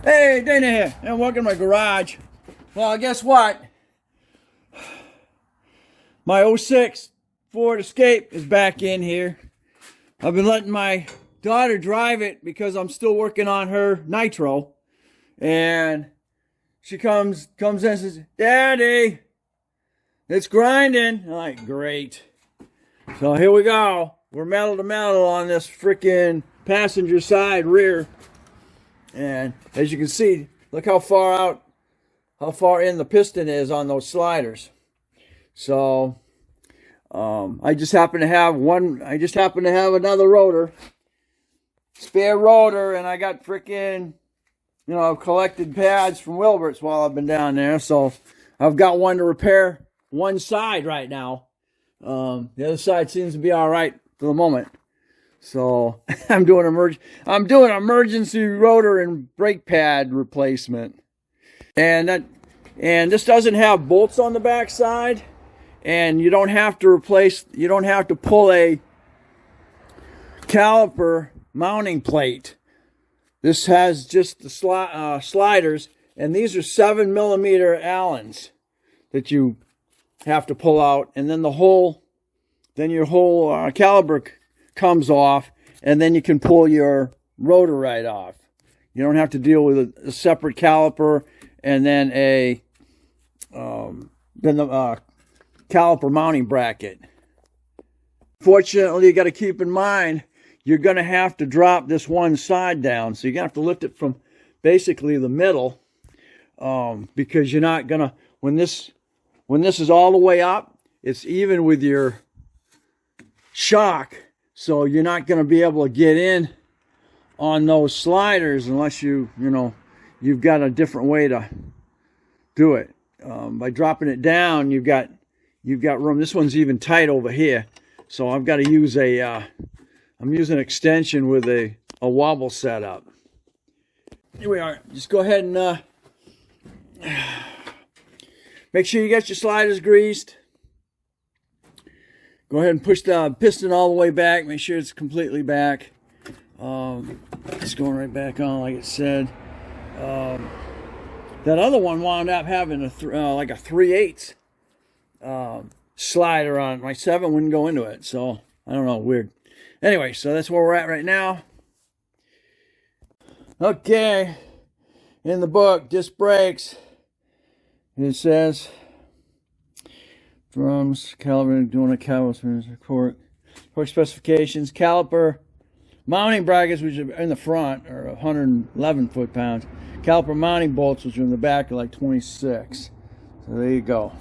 Hey, Dana here, and welcome to my garage. Well, guess what? My '06 Ford Escape is back in here. I've been letting my daughter drive it because I'm still working on her nitro. And she comes in and says, "Daddy, it's grinding." I'm like, great. So here we go. We're metal to metal on this freaking passenger side rear. And as you can see, look how far in the piston is on those sliders. So I just happen to have another rotor, spare rotor, and I got freaking, I've collected pads from Wilbert's while I've been down there. So I've got one to repair one side right now. The other side seems to be all right for the moment. So I'm doing emergency rotor and brake pad replacement. And this doesn't have bolts on the back side, and you don't have to pull a caliper mounting plate. This has just the sliders, and these are 7mm Allens that you have to pull out, and then your whole caliper comes off, and then you can pull your rotor right off. You don't have to deal with a separate caliper and then the caliper mounting bracket. Fortunately, you got to keep in mind you're going to have to drop this one side down, so you're going to have to lift it from basically the middle, because you're not going to, when this is all the way up, it's even with your shock. So you're not going to be able to get in on those sliders unless you've got a different way to do it. By dropping it down, you've got room. This one's even tight over here, so I've got to use I'm using an extension with a wobble setup. Here we are. Just go ahead and make sure you get your sliders greased. Go ahead and push the piston all the way back. Make sure it's completely back. It's going right back on, like it said. That other one wound up having like a 3/8 slider on it. My 7 wouldn't go into it, so I don't know, weird. Anyway, so that's where we're at right now. Okay, in the book, disc brakes. It says drums, caliper, doing a caliper, torque specifications, caliper mounting brackets, which are in the front, are 111 foot-pounds. Caliper mounting bolts, which are in the back, are like 26. So there you go.